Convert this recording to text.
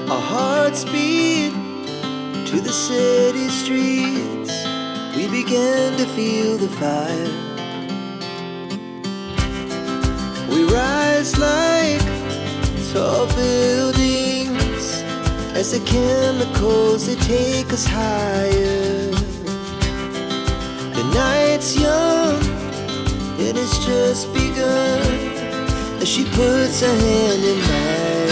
Our hearts beat to the city streets. We began to feel the fire. We rise like tall buildings as the chemicals, they take us higher. The night's young and it's just begun as she puts her hand in mine.